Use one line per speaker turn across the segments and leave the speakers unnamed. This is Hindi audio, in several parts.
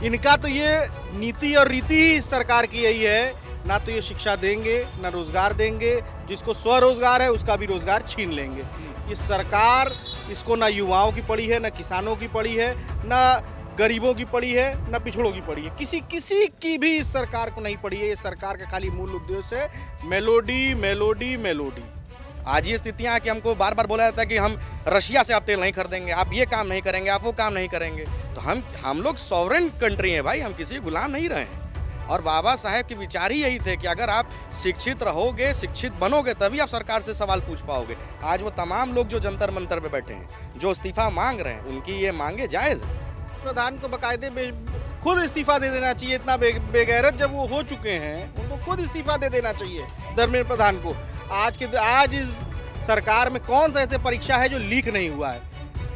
इनका तो ये नीति और रीति ही इस सरकार की यही है, ना तो ये शिक्षा देंगे ना रोजगार देंगे, जिसको स्वरोजगार है उसका भी रोजगार छीन लेंगे। ये सरकार, इसको ना युवाओं की पड़ी है, ना किसानों की पड़ी है, ना गरीबों की पड़ी है, ना पिछड़ों की पड़ी है। किसी किसी की भी इस सरकार को नहीं पड़ी है। ये सरकार का खाली मूल उद्देश्य है मेलोडी मेलोडी मेलोडी।
आज ये स्थितियाँ हैं कि हमको बार बार बोला जाता है कि हम रशिया से आप तेल नहीं खरीदेंगे, आप ये काम नहीं करेंगे, आप वो काम नहीं करेंगे। तो हम लोग सॉवरेन कंट्री हैं भाई, हम किसी के गुलाम नहीं रहे हैं। और बाबा साहेब के विचार ही यही थे कि अगर आप शिक्षित रहोगे, शिक्षित बनोगे, तभी आप सरकार से सवाल पूछ पाओगे। आज वो तमाम लोग जो जंतर मंतर पे बैठे हैं, जो इस्तीफा मांग रहे हैं, उनकी ये मांगे जायज़ है।
प्रधान को बकायदे खुद इस्तीफा दे देना चाहिए। इतना बेगैरत जब वो हो चुके हैं, उनको खुद इस्तीफा दे देना चाहिए धर्मेंद्र प्रधान को। आज इस सरकार में कौन सा ऐसे परीक्षा है जो लीक नहीं हुआ है?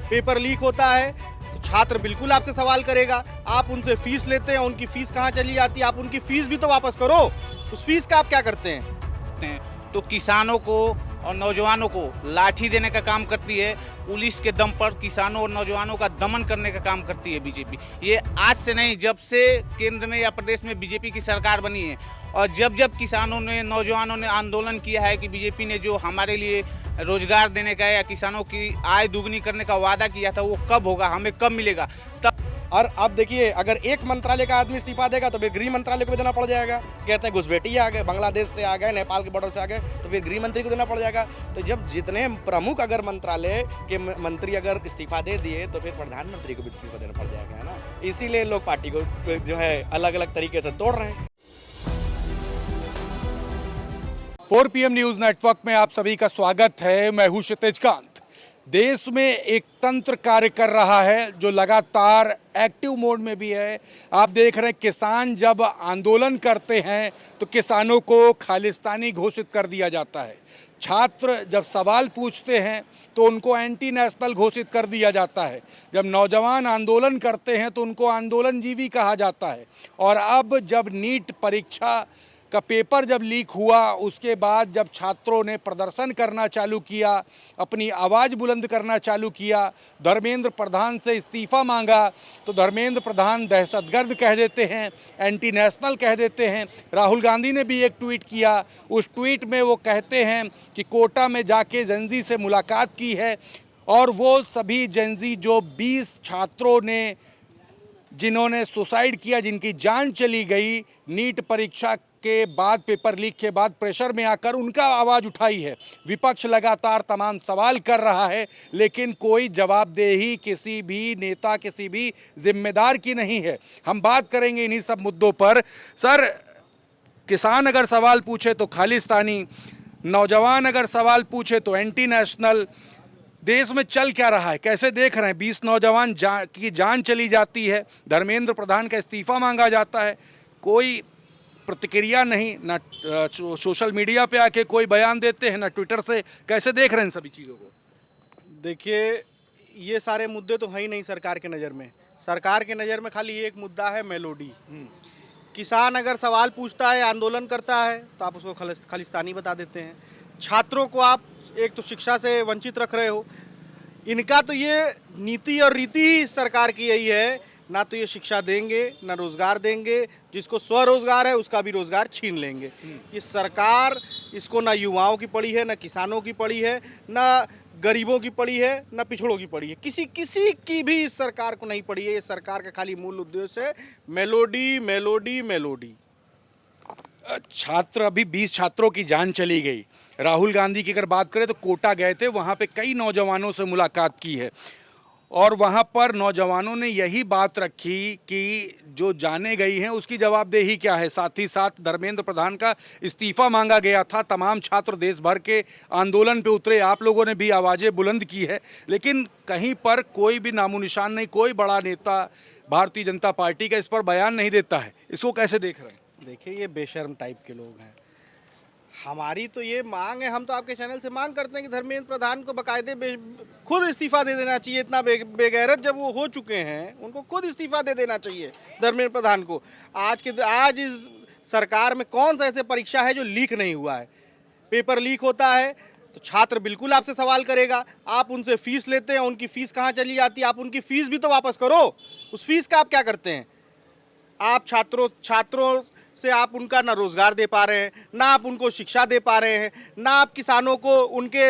पेपर लीक होता है तो छात्र बिल्कुल आपसे सवाल करेगा। आप उनसे फीस लेते हैं, उनकी फीस कहाँ चली जाती है? आप उनकी फीस भी तो वापस करो। उस फीस का आप क्या करते हैं?
तो किसानों को और नौजवानों को लाठी देने का काम करती है। पुलिस के दम पर किसानों और नौजवानों का दमन करने का काम करती है बीजेपी। ये आज से नहीं, जब से केंद्र में या प्रदेश में बीजेपी की सरकार बनी है और जब जब किसानों ने, नौजवानों ने आंदोलन किया है कि बीजेपी ने जो हमारे लिए रोजगार देने का या किसानों की आय दुगनी करने का वादा किया था, वो कब होगा, हमें कब मिलेगा? तब
और अब देखिए, अगर एक मंत्रालय का आदमी इस्तीफा देगा तो फिर गृह मंत्रालय को भी देना पड़ जाएगा। कहते हैं घुसपैठिए आ गए, बांग्लादेश से आ गए, नेपाल के बॉर्डर से आ गए, तो फिर गृह मंत्री को देना पड़ जाएगा। तो जब जितने प्रमुख अगर मंत्रालय के मंत्री अगर इस्तीफा दे दिए तो फिर प्रधानमंत्री को भी इस्तीफा देना पड़ जाएगा, है ना। इसीलिए लोग पार्टी को जो है अलग अलग तरीके से तोड़ रहे हैं।
4 PM न्यूज नेटवर्क में आप सभी का स्वागत है। मैं हूं क्षितिज कांत। देश में एक तंत्र कार्य कर रहा है जो लगातार एक्टिव मोड में भी है। आप देख रहे हैं, किसान जब आंदोलन करते हैं तो किसानों को खालिस्तानी घोषित कर दिया जाता है। छात्र जब सवाल पूछते हैं तो उनको एंटी नेशनल घोषित कर दिया जाता है। जब नौजवान आंदोलन करते हैं तो उनको आंदोलनजीवी कहा जाता है। और अब जब नीट परीक्षा का पेपर जब लीक हुआ, उसके बाद जब छात्रों ने प्रदर्शन करना चालू किया, अपनी आवाज़ बुलंद करना चालू किया, धर्मेंद्र प्रधान से इस्तीफ़ा मांगा, तो धर्मेंद्र प्रधान दहशतगर्द कह देते हैं, एंटी नेशनल कह देते हैं। राहुल गांधी ने भी एक ट्वीट किया। उस ट्वीट में वो कहते हैं कि कोटा में जाके जेनजी से मुलाकात की है और वो सभी जेनजी जो 20 छात्रों ने जिन्होंने सुसाइड किया, जिनकी जान चली गई नीट परीक्षा के बाद, पेपर लीक के बाद प्रेशर में आकर, उनका आवाज़ उठाई है। विपक्ष लगातार तमाम सवाल कर रहा है लेकिन कोई जवाबदेही किसी भी नेता, किसी भी जिम्मेदार की नहीं है। हम बात करेंगे इन्हीं सब मुद्दों पर। सर, किसान अगर सवाल पूछे तो खालिस्तानी, नौजवान अगर सवाल पूछे तो एंटी नेशनल। देश में चल क्या रहा है, कैसे देख रहे हैं? 20 नौजवान की जान चली जाती है, धर्मेंद्र प्रधान का इस्तीफा मांगा जाता है, कोई प्रतिक्रिया नहीं, ना सोशल मीडिया पे आके कोई बयान देते हैं, ना ट्विटर से। कैसे देख रहे हैं इन सभी चीज़ों को?
देखिए, ये सारे मुद्दे तो हैं ही नहीं सरकार के नज़र में। सरकार के नज़र में खाली एक मुद्दा है, मेलोडी। किसान अगर सवाल पूछता है, आंदोलन करता है, तो आप उसको खालिस्तानी बता देते हैं। छात्रों को आप एक तो शिक्षा से वंचित रख रहे हो। इनका तो ये नीति और रीति ही इस सरकार की यही है, ना तो ये शिक्षा देंगे ना रोजगार देंगे, जिसको स्वरोजगार है उसका भी रोजगार छीन लेंगे। ये सरकार, इसको ना युवाओं की पड़ी है, ना किसानों की पड़ी है, ना गरीबों की पड़ी है, ना पिछड़ों की पड़ी है। किसी किसी की भी इस सरकार को नहीं पड़ी है। ये सरकार का खाली मूल उद्देश्य है मेलोडी मेलोडी मेलोडी।
छात्र, अभी 20 छात्रों की जान चली गई। राहुल गांधी की अगर बात करें तो कोटा गए थे, वहाँ पे कई नौजवानों से मुलाकात की है और वहाँ पर नौजवानों ने यही बात रखी कि जो जाने गई हैं उसकी जवाबदेही क्या है। साथ ही साथ धर्मेंद्र प्रधान का इस्तीफा मांगा गया था। तमाम छात्र देश भर के आंदोलन पे उतरे, आप लोगों ने भी आवाज़ें बुलंद की है, लेकिन कहीं पर कोई भी नामो निशान नहीं, कोई बड़ा नेता भारतीय जनता पार्टी का इस पर बयान नहीं देता है। इसको कैसे देख रहे हैं?
देखिए, ये बेशर्म टाइप के लोग हैं। हमारी तो ये मांग है, हम तो आपके चैनल से मांग करते हैं कि धर्मेंद्र प्रधान को बकायदे खुद इस्तीफा दे देना चाहिए। इतना बेगैरत जब वो हो चुके हैं, उनको खुद इस्तीफा दे देना चाहिए धर्मेंद्र प्रधान को। आज इस सरकार में कौन सा ऐसे परीक्षा है जो लीक नहीं हुआ है? पेपर लीक होता है तो छात्र बिल्कुल आपसे सवाल करेगा। आप उनसे फीस लेते हैं, उनकी फीस कहाँ चली जाती है? आप उनकी फीस भी तो वापस करो। उस फीस का आप क्या करते हैं? आप छात्रों से आप उनका ना रोजगार दे पा रहे हैं, ना आप उनको शिक्षा दे पा रहे हैं, ना आप किसानों को उनके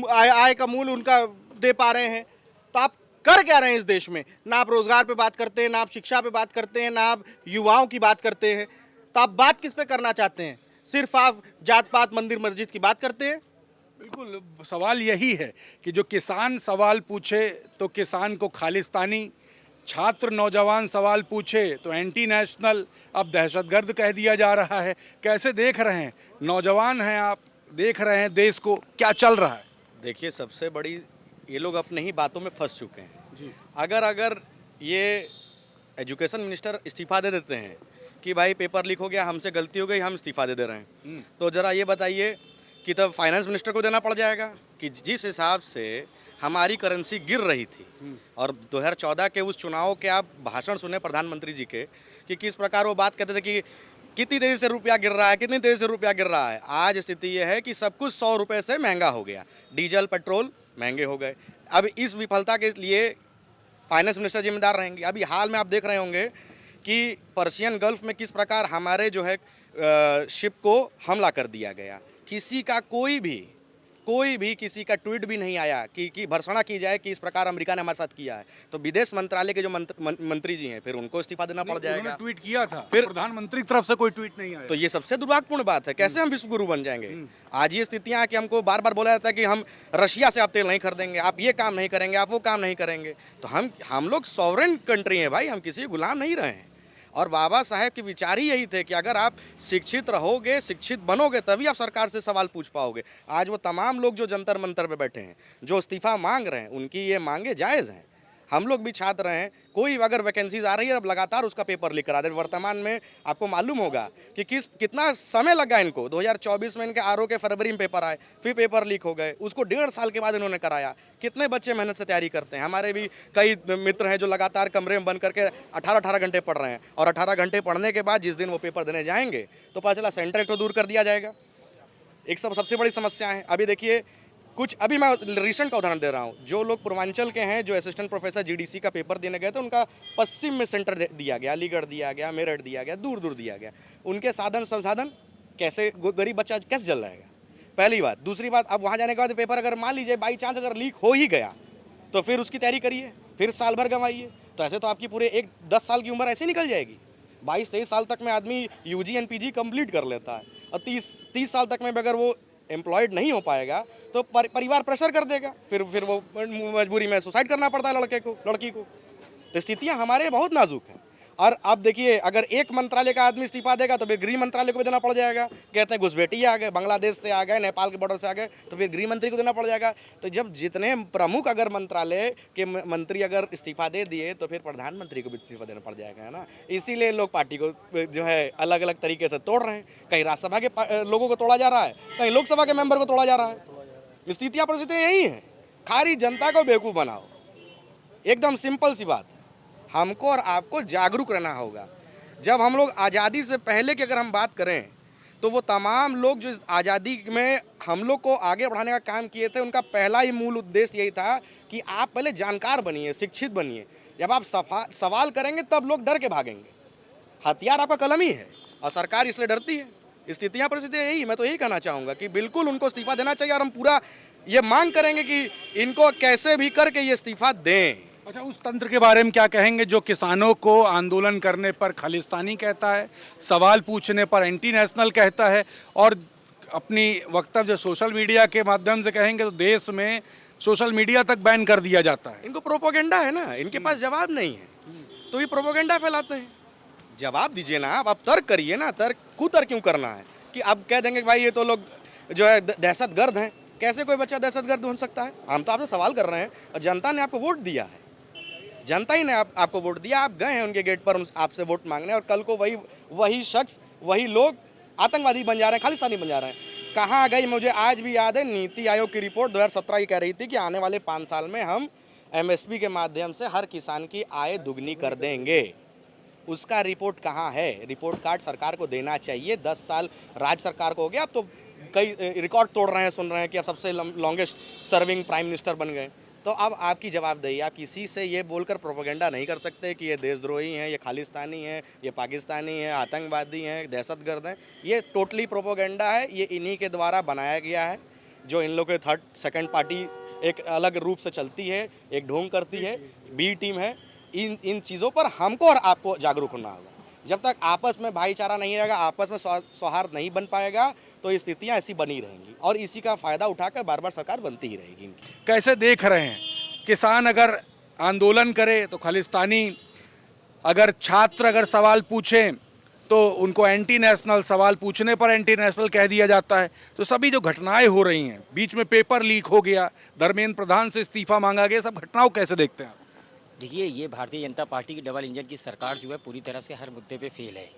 आय का मूल उनका दे पा रहे हैं। तो आप कर क्या रहे हैं इस देश में? ना आप रोजगार पे बात करते हैं, ना आप शिक्षा पे बात करते हैं, ना आप युवाओं की बात करते हैं। तो आप बात किस पे करना चाहते हैं? सिर्फ आप जात पात मंदिर मस्जिद की बात करते हैं।
बिल्कुल, सवाल यही है कि जो किसान सवाल पूछे तो किसान को खालिस्तानी, छात्र नौजवान सवाल पूछे तो एंटी नेशनल, अब दहशतगर्द कह दिया जा रहा है। कैसे देख रहे हैं? नौजवान हैं आप, देख रहे हैं देश को, क्या चल रहा है?
देखिए, सबसे बड़ी, ये लोग अपने ही बातों में फंस चुके हैं।
जी।
अगर ये एजुकेशन मिनिस्टर इस्तीफा दे देते हैं कि भाई पेपर लीक हो गया, हमसे गलती हो गई, हम इस्तीफा दे रहे हैं, तो ज़रा ये बताइए कि तब फाइनेंस मिनिस्टर को देना पड़ जाएगा कि जिस हिसाब से हमारी करेंसी गिर रही थी, और 2014 के उस चुनाव के आप भाषण सुने प्रधानमंत्री जी के कि किस प्रकार वो बात कहते थे कि कितनी तेज़ी से रुपया गिर रहा है, कितनी तेज़ी से रुपया गिर रहा है। आज स्थिति ये है कि सब कुछ 100 रुपये से महंगा हो गया, डीजल पेट्रोल महंगे हो गए। अब इस विफलता के लिए फाइनेंस मिनिस्टर जिम्मेदार रहेंगे। अभी हाल में आप देख रहे होंगे कि पर्शियन गल्फ में किस प्रकार हमारे जो है शिप को हमला कर दिया गया। किसी का कोई भी किसी का ट्वीट भी नहीं आया कि भर्त्सना की जाए कि इस प्रकार अमेरिका ने हमारे साथ किया है। तो विदेश मंत्रालय के जो मंत्री जी हैं, फिर उनको इस्तीफा देना पड़ जाएगा।
ट्वीट किया था,
फिर
प्रधानमंत्री की तरफ से कोई ट्वीट नहीं आया।
तो ये सबसे दुर्भाग्यपूर्ण बात है। कैसे हम विश्व गुरु बन जाएंगे? आज ये स्थितियां कि हमको बार बार बोला जाता है कि हम रशिया से आप तेल नहीं खरीदेंगे, आप ये काम नहीं करेंगे, आप वो काम नहीं करेंगे। तो हम लोग सॉवरेन कंट्री हैं भाई, हम किसी गुलाम नहीं रहे हैं। और बाबा साहेब के विचार ही यही थे कि अगर आप शिक्षित रहोगे, शिक्षित बनोगे, तभी आप सरकार से सवाल पूछ पाओगे। आज वो तमाम लोग जो जंतर मंतर पे बैठे हैं, जो इस्तीफा मांग रहे हैं, उनकी ये मांगे जायज़ हैं। हम लोग भी छात्र हैं, कोई अगर वैकेंसीज आ रही है, अब लगातार उसका पेपर लीक करा दे। वर्तमान में आपको मालूम होगा कि कितना समय लगा इनको। 2024 में इनके आरओ के फरवरी में पेपर आए, फिर पेपर लीक हो गए, उसको 1.5 साल के बाद इन्होंने कराया। कितने बच्चे मेहनत से तैयारी करते हैं। हमारे भी कई मित्र हैं जो लगातार कमरे में बंद करके 18-18 घंटे पढ़ रहे हैं, और 18 घंटे पढ़ने के बाद जिस दिन वो पेपर देने जाएंगे तो पता चला सेंटर एक तो दूर कर दिया जाएगा। एक सबसे बड़ी समस्या है। अभी देखिए, अभी मैं रिसेंट का उदाहरण दे रहा हूँ। जो लोग पूर्वांचल के हैं, जो असिस्टेंट प्रोफेसर जीडीसी का पेपर देने गए थे, उनका पश्चिम में सेंटर दिया गया, अलीगढ़ दिया गया, मेरठ दिया गया, दूर दूर दिया गया। उनके साधन संसाधन कैसे, गरीब बच्चा कैसे जल रहेगा? पहली बात। दूसरी बात, अब वहाँ जाने के बाद पेपर अगर मान लीजिए बाई चांस अगर लीक हो ही गया, तो फिर उसकी तैयारी करिए, फिर साल भर गंवाइए। तो ऐसे तो आपकी पूरे 10 साल की उम्र ऐसे निकल जाएगी। 22-23 साल तक में आदमी यूजी एंड पीजी कंप्लीट कर लेता है, और 30 साल तक में अगर वो एम्प्लॉयड नहीं हो पाएगा तो परिवार प्रेशर कर देगा, फिर वो मजबूरी में सुसाइड करना पड़ता है लड़की को। तो स्थितियाँ हमारे बहुत नाजुक हैं। और अब देखिए, अगर एक मंत्रालय का आदमी इस्तीफा देगा तो फिर गृह मंत्रालय को भी देना पड़ जाएगा। कहते हैं घुसपैठिए आ गए, बांग्लादेश से आ गए, नेपाल के बॉर्डर से आ गए, तो फिर गृह मंत्री को देना पड़ जाएगा। तो जब जितने प्रमुख अगर मंत्रालय के मंत्री अगर इस्तीफा दे दिए, तो फिर प्रधानमंत्री को भी इस्तीफा देना पड़ जाएगा, है ना। इसीलिए लोग पार्टी को जो है अलग अलग तरीके से तोड़ रहे हैं। कहीं राज्यसभा के लोगों को तोड़ा जा रहा है, कहीं लोकसभा के मेंबर को तोड़ा जा रहा है। स्थितियाँ परिस्थितियाँ यही हैं। खाली जनता को बेवकूफ़ बनाओ, एकदम सिंपल सी बात है। हमको और आपको जागरूक रहना होगा। जब हम लोग आज़ादी से पहले की अगर हम बात करें, तो वो तमाम लोग जो आज़ादी में हम लोग को आगे बढ़ाने का काम किए थे, उनका पहला ही मूल उद्देश्य यही था कि आप पहले जानकार बनिए, शिक्षित बनिए। जब आप सवाल करेंगे तब लोग डर के भागेंगे। हथियार आपका कलम ही है, और सरकार इसलिए डरती है। स्थितियाँ परिस्थितियाँ यही, मैं तो यही कहना चाहूँगा कि बिल्कुल उनको इस्तीफा देना चाहिए, और हम पूरा ये मांग करेंगे कि इनको कैसे भी करके ये इस्तीफा दें।
अच्छा, उस तंत्र के बारे में क्या कहेंगे जो किसानों को आंदोलन करने पर खालिस्तानी कहता है, सवाल पूछने पर एंटी नेशनल कहता है, और अपनी वक्तव्य सोशल मीडिया के माध्यम से कहेंगे तो देश में सोशल मीडिया तक बैन कर दिया जाता है?
इनको प्रोपोगेंडा है ना, इनके पास जवाब नहीं है, तो ये प्रोपोगेंडा फैलाते हैं। जवाब दीजिए ना, आप तर्क करिए ना। कुतर्क क्यों करना है कि अब कह देंगे कि भाई ये तो लोग जो है दहशतगर्द हैं। कैसे कोई बच्चा दहशतगर्द हो सकता है? हम तो आपसे सवाल कर रहे हैं, और जनता ने आपको वोट दिया है। जनता ही ने आपको वोट दिया, आप गए हैं उनके गेट पर आपसे वोट मांगने, और कल को वही शख्स, वही लोग आतंकवादी बन जा रहे हैं, खालिस्तानी बन जा रहे हैं। कहाँ गई? मुझे आज भी याद है, नीति आयोग की रिपोर्ट 2017 की कह रही थी कि आने वाले 5 साल में हम MSP के माध्यम से हर किसान की आय दुगनी कर देंगे। उसका रिपोर्ट कहाँ है? रिपोर्ट कार्ड सरकार को देना चाहिए। 10 साल राज्य सरकार को हो गया, अब तो कई रिकॉर्ड तोड़ रहे हैं, सुन रहे हैं कि अब सबसे लॉन्गेस्ट सर्विंग प्राइम मिनिस्टर बन गए। तो अब आपकी जवाबदेही, आप किसी से ये बोलकर प्रोपेगेंडा नहीं कर सकते कि ये देशद्रोही हैं, ये खालिस्तानी हैं, ये पाकिस्तानी हैं, आतंकवादी हैं, दहशतगर्द हैं। ये टोटली प्रोपेगेंडा है, ये इन्हीं के द्वारा बनाया गया है। जो इन लोगों के थर्ड सेकंड पार्टी एक अलग रूप से चलती है, एक ढोंग करती है, बी टीम है। इन चीज़ों पर हमको और आपको जागरूक होना होगा। जब तक आपस में भाईचारा नहीं रहेगा, आपस में सौहार्द नहीं बन पाएगा, तो ये स्थितियाँ ऐसी बनी रहेंगी और इसी का फ़ायदा उठाकर बार बार सरकार बनती ही रहेगी इनकी।
कैसे देख रहे हैं, किसान अगर आंदोलन करे तो खालिस्तानी, अगर छात्र अगर सवाल पूछें तो उनको एंटी नेशनल, सवाल पूछने पर एंटी नेशनल कह दिया जाता है। तो सभी जो घटनाएं हो रही हैं, बीच में पेपर लीक हो गया, धर्मेंद्र प्रधान से इस्तीफा मांगा गया, सब घटनाओं कैसे देखते हैं आप?
देखिए, ये भारतीय जनता पार्टी की डबल इंजन की सरकार जो है पूरी तरह से हर मुद्दे पे फेल है।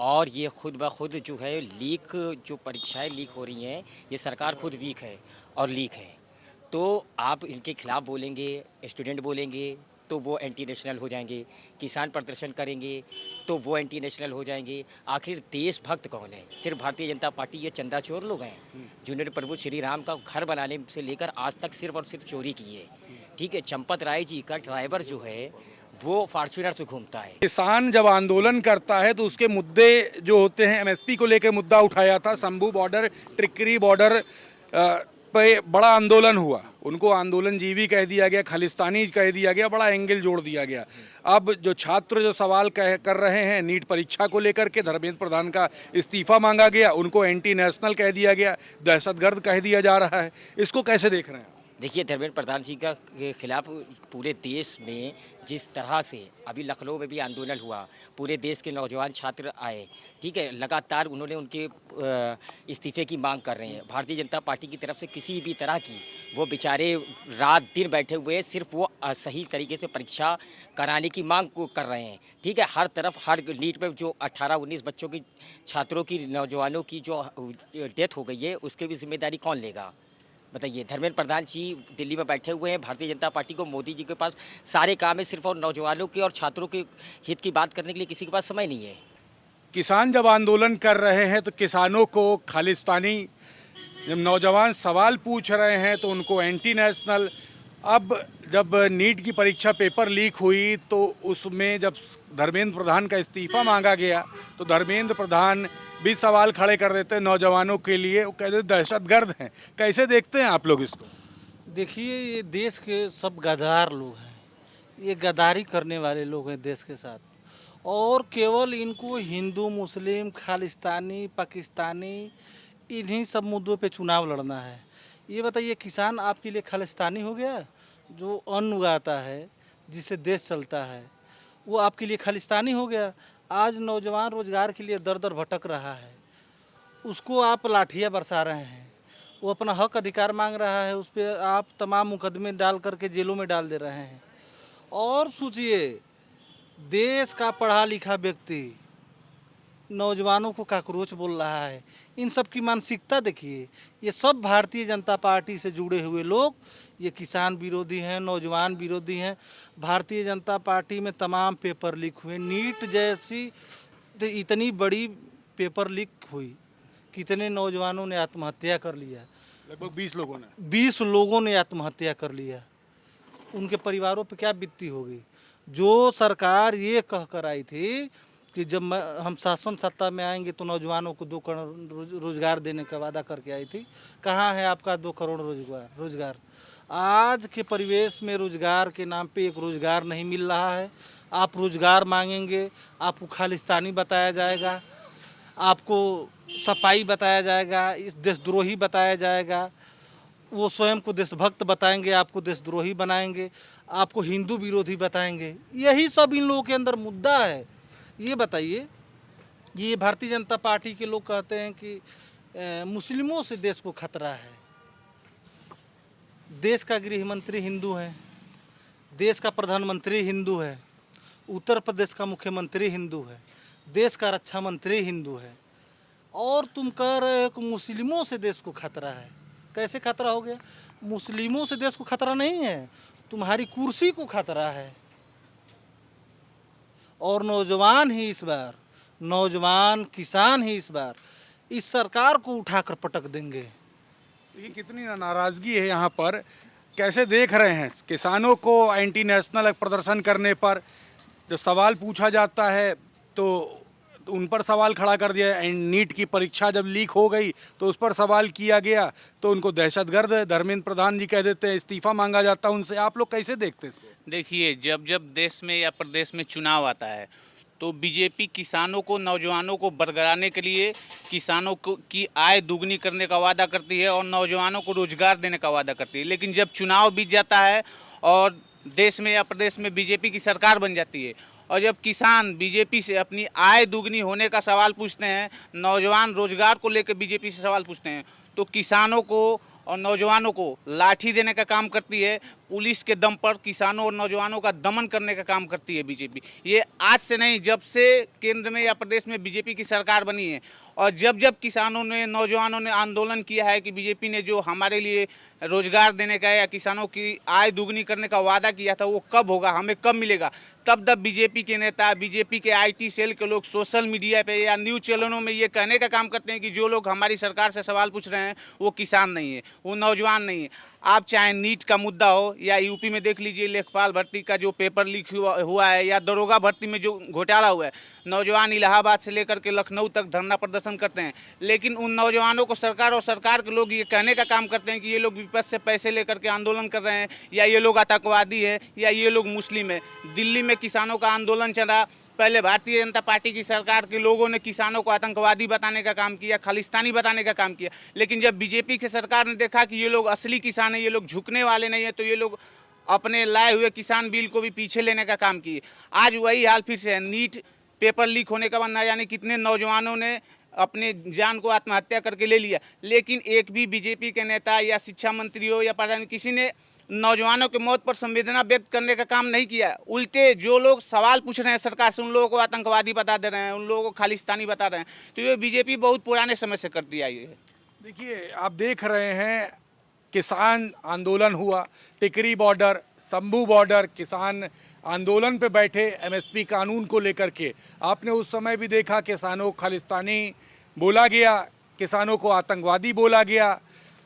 और ये खुद ब खुद जो है लीक, जो परीक्षाएं लीक हो रही हैं, ये सरकार खुद वीक है और लीक है। तो आप इनके खिलाफ बोलेंगे, स्टूडेंट बोलेंगे तो वो एंटी नेशनल हो जाएंगे, किसान प्रदर्शन करेंगे तो वो एंटी नेशनल हो जाएंगे। आखिर देशभक्त कौन है? सिर्फ भारतीय जनता पार्टी, ये चंदा चोर लोग हैं जिन्होंने प्रभु श्री राम का घर बनाने से लेकर आज तक सिर्फ और सिर्फ चोरी की है। ठीक है, चंपत राय जी का ड्राइवर जो है वो फॉर्च्यूनर से घूमता है।
किसान जब आंदोलन करता है तो उसके मुद्दे जो होते हैं, एमएसपी को लेकर मुद्दा उठाया था, शंभू बॉर्डर, टिक्करी बॉर्डर पे बड़ा आंदोलन हुआ, उनको आंदोलन जीवी कह दिया गया, खालिस्तानी कह दिया गया, बड़ा एंगल जोड़ दिया गया। अब जो छात्र जो सवाल कर रहे हैं नीट परीक्षा को लेकर के, धर्मेंद्र प्रधान का इस्तीफा मांगा गया, उनको एंटी नेशनल कह दिया गया, दहशतगर्द कह दिया जा रहा है। इसको कैसे देख रहे हैं?
देखिए, धर्मेंद्र प्रधान जी का के खिलाफ पूरे देश में जिस तरह से अभी लखनऊ में भी आंदोलन हुआ, पूरे देश के नौजवान छात्र आए, ठीक है, लगातार उन्होंने उनके इस्तीफे की मांग कर रहे हैं। भारतीय जनता पार्टी की तरफ से किसी भी तरह की, वो बेचारे रात दिन बैठे हुए सिर्फ वो सही तरीके से परीक्षा कराने की मांग को कर रहे हैं। ठीक है, हर तरफ हर नीट में जो 18-19 बच्चों की, छात्रों की, नौजवानों की जो डेथ हो गई है, उसकी भी जिम्मेदारी कौन लेगा? बताइए। धर्मेंद्र प्रधान जी दिल्ली में बैठे हुए हैं, भारतीय जनता पार्टी को, मोदी जी के पास सारे काम है, सिर्फ और नौजवानों के और छात्रों के हित की बात करने के लिए किसी के पास समय नहीं है।
किसान जब आंदोलन कर रहे हैं तो किसानों को खालिस्तानी, जब नौजवान सवाल पूछ रहे हैं तो उनको एंटी नेशनल। अब जब नीट की परीक्षा पेपर लीक हुई तो उसमें जब धर्मेंद्र प्रधान का इस्तीफा मांगा गया तो धर्मेंद्र प्रधान भी सवाल खड़े कर देते हैं नौजवानों के लिए, वो कहते दहशतगर्द हैं। कैसे देखते हैं आप लोग इसको?
देखिए, ये देश के सब गद्दार लोग हैं, ये गद्दारी करने वाले लोग हैं देश के साथ। और केवल इनको हिंदू, मुस्लिम, खालिस्तानी, पाकिस्तानी, इन्हीं सब मुद्दों पे चुनाव लड़ना है। ये बताइए, किसान आपके लिए खालिस्तानी हो गया? जो अन्न उगाता है, जिससे देश चलता है, वो आपके लिए खालिस्तानी हो गया? आज नौजवान रोजगार के लिए दर दर भटक रहा है, उसको आप लाठियाँ बरसा रहे हैं। वो अपना हक अधिकार मांग रहा है, उस पर आप तमाम मुकदमे डाल करके जेलों में डाल दे रहे हैं। और सोचिए, देश का पढ़ा लिखा व्यक्ति नौजवानों को काकरोच बोल रहा है। इन सब की मानसिकता देखिए। ये सब भारतीय जनता पार्टी से जुड़े हुए लोग, ये किसान विरोधी हैं, नौजवान विरोधी हैं। भारतीय जनता पार्टी में तमाम पेपर लीक हुए, नीट जैसी इतनी बड़ी पेपर लीक हुई, कितने नौजवानों ने आत्महत्या कर लिया?
लगभग 20 लोगों ने।
20 लोगों ने आत्महत्या कर लिया। उनके परिवारों पर क्या बीतती होगी? जो सरकार ये कह कर आई थी कि जब हम शासन सत्ता में आएंगे तो नौजवानों को 2 करोड़ रोजगार देने का वादा करके आई थी, कहाँ है आपका 2 करोड़ रोजगार? आज के परिवेश में रोजगार के नाम पे एक रोजगार नहीं मिल रहा है। आप रोजगार मांगेंगे, आपको खालिस्तानी बताया जाएगा, आपको सपाई बताया जाएगा, इस देशद्रोही बताया जाएगा। वो स्वयं को देशभक्त बताएंगे, आपको देशद्रोही बनाएंगे, आपको हिंदू विरोधी बताएंगे। यही सब इन लोगों के अंदर मुद्दा है। ये बताइए, ये भारतीय जनता पार्टी के लोग कहते हैं कि मुस्लिमों से देश को खतरा है। देश का गृह मंत्री हिंदू है, देश का प्रधानमंत्री हिंदू है, उत्तर प्रदेश का मुख्यमंत्री हिंदू है, देश का रक्षा मंत्री हिंदू है, और तुम कह रहे हो कि मुस्लिमों से देश को खतरा है। कैसे खतरा हो गया? मुस्लिमों से देश को खतरा नहीं है, तुम्हारी कुर्सी को खतरा है। और नौजवान ही इस बार, नौजवान किसान ही इस बार इस सरकार को उठाकर पटक देंगे।
ये कितनी नाराज़गी है यहाँ पर। कैसे देख रहे हैं किसानों को एंटी नेशनल प्रदर्शन करने पर जो सवाल पूछा जाता है तो उन पर सवाल खड़ा कर दिया। नीट की परीक्षा जब लीक हो गई तो उस पर सवाल किया गया तो उनको दहशतगर्द धर्मेंद्र प्रधान जी कह देते हैं, इस्तीफा मांगा जाता है उनसे। आप लोग कैसे देखते हैं इसको?
देखिए, जब जब देश में या प्रदेश में चुनाव आता है तो बीजेपी किसानों को, नौजवानों को बरगलाने के लिए किसानों को की आय दुगनी करने का वादा करती है और नौजवानों को रोजगार देने का वादा करती है। लेकिन जब चुनाव बीत जाता है और देश में या प्रदेश में बीजेपी की सरकार बन जाती है और जब किसान बीजेपी से अपनी आय दुगनी होने का सवाल पूछते हैं, नौजवान रोजगार को लेकर बीजेपी से सवाल पूछते हैं, तो किसानों को और नौजवानों को लाठी देने का काम करती है। पुलिस के दम पर किसानों और नौजवानों का दमन करने का काम करती है बीजेपी। ये आज से नहीं, जब से केंद्र में या प्रदेश में बीजेपी की सरकार बनी है और जब जब किसानों ने, नौजवानों ने आंदोलन किया है कि बीजेपी ने जो हमारे लिए रोजगार देने का या किसानों की आय दुगनी करने का वादा किया था वो कब होगा, हमें कब मिलेगा, तब तब बीजेपी के नेता, बीजेपी के आईटी सेल के लोग सोशल मीडिया पे या न्यूज़ चैनलों में ये कहने का काम करते हैं कि जो लोग हमारी सरकार से सवाल पूछ रहे हैं वो किसान नहीं है, वो नौजवान नहीं है। आप चाहे नीट का मुद्दा हो या यूपी में देख लीजिए लेखपाल भर्ती का जो पेपर लीक हुआ है या दरोगा भर्ती में जो घोटाला हुआ है, नौजवान इलाहाबाद से लेकर के लखनऊ तक धरना प्रदर्शन करते हैं। लेकिन उन नौजवानों को सरकार और सरकार के लोग ये कहने का काम करते हैं कि ये लोग विपक्ष से पैसे लेकर के आंदोलन कर रहे हैं या ये लोग आतंकवादी है या ये लोग मुस्लिम है। दिल्ली में किसानों का आंदोलन चला, पहले भारतीय जनता पार्टी की सरकार के लोगों ने किसानों को आतंकवादी बताने का काम किया, खालिस्तानी बताने का काम किया। लेकिन जब बीजेपी की सरकार ने देखा कि ये लोग असली किसान हैं, ये लोग झुकने वाले नहीं है, तो ये लोग अपने लाए हुए किसान बिल को भी पीछे लेने का काम किए। आज वही हाल फिर से है। नीट पेपर लीक होने के बाद ना जाने कितने नौजवानों ने अपने जान को आत्महत्या करके ले लिया, लेकिन एक भी बीजेपी के नेता या शिक्षा मंत्री हो या प्रधान, किसी ने नौजवानों की मौत पर संवेदना व्यक्त करने का काम नहीं किया। उल्टे जो लोग सवाल पूछ रहे हैं सरकार से, उन लोगों को आतंकवादी बता दे रहे हैं, उन लोगों को खालिस्तानी बता रहे हैं। तो ये बीजेपी बहुत पुराने समय से करती आई है।
देखिए, आप देख रहे हैं किसान आंदोलन हुआ, टिकरी बॉर्डर, शंभू बॉर्डर, किसान आंदोलन पे बैठे एमएसपी कानून को लेकर के। आपने उस समय भी देखा किसानों को खालिस्तानी बोला गया, किसानों को आतंकवादी बोला गया,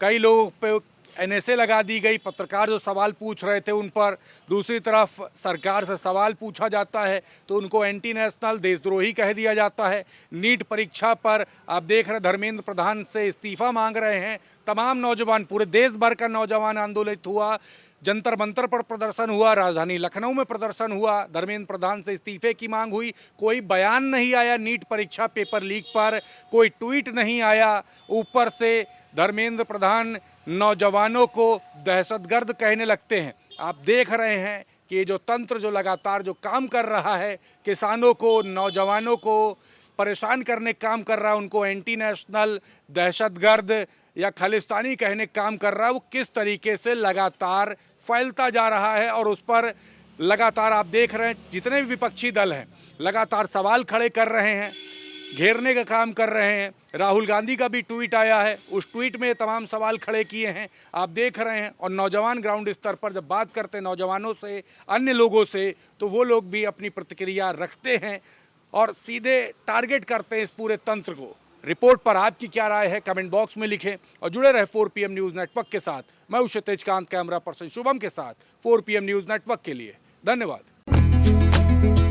कई लोगों पे एनएसए लगा दी गई, पत्रकार जो सवाल पूछ रहे थे उन पर। दूसरी तरफ सरकार से सवाल पूछा जाता है तो उनको एंटी नेशनल, देशद्रोही कह दिया जाता है। नीट परीक्षा पर आप देख रहे धर्मेंद्र प्रधान से इस्तीफा मांग रहे हैं तमाम नौजवान, पूरे देश भर का नौजवान आंदोलित हुआ, जंतर मंतर पर प्रदर्शन हुआ, राजधानी लखनऊ में प्रदर्शन हुआ, धर्मेंद्र प्रधान से इस्तीफे की मांग हुई। कोई बयान नहीं आया नीट परीक्षा पेपर लीक पर, कोई ट्वीट नहीं आया। ऊपर से धर्मेंद्र प्रधान नौजवानों को दहशतगर्द कहने लगते हैं। आप देख रहे हैं कि ये जो तंत्र जो लगातार जो काम कर रहा है, किसानों को, नौजवानों को परेशान करने काम कर रहा है, उनको एंटी नेशनल, दहशतगर्द या खालिस्तानी कहने काम कर रहा है, वो किस तरीके से लगातार फैलता जा रहा है। और उस पर लगातार आप देख रहे हैं जितने भी विपक्षी दल हैं लगातार सवाल खड़े कर रहे हैं, घेरने का काम कर रहे हैं। राहुल गांधी का भी ट्वीट आया है, उस ट्वीट में तमाम सवाल खड़े किए हैं, आप देख रहे हैं। और नौजवान ग्राउंड स्तर पर जब बात करते हैं नौजवानों से, अन्य लोगों से, तो वो लोग भी अपनी प्रतिक्रिया रखते हैं और सीधे टारगेट करते हैं इस पूरे तंत्र को। रिपोर्ट पर आपकी क्या राय है कमेंट बॉक्स में लिखें और जुड़े रहे 4PM न्यूज़ नेटवर्क के साथ। मैं हूं तेजकांत, कैमरा पर्सन शुभम के साथ 4PM न्यूज़ नेटवर्क के लिए। धन्यवाद।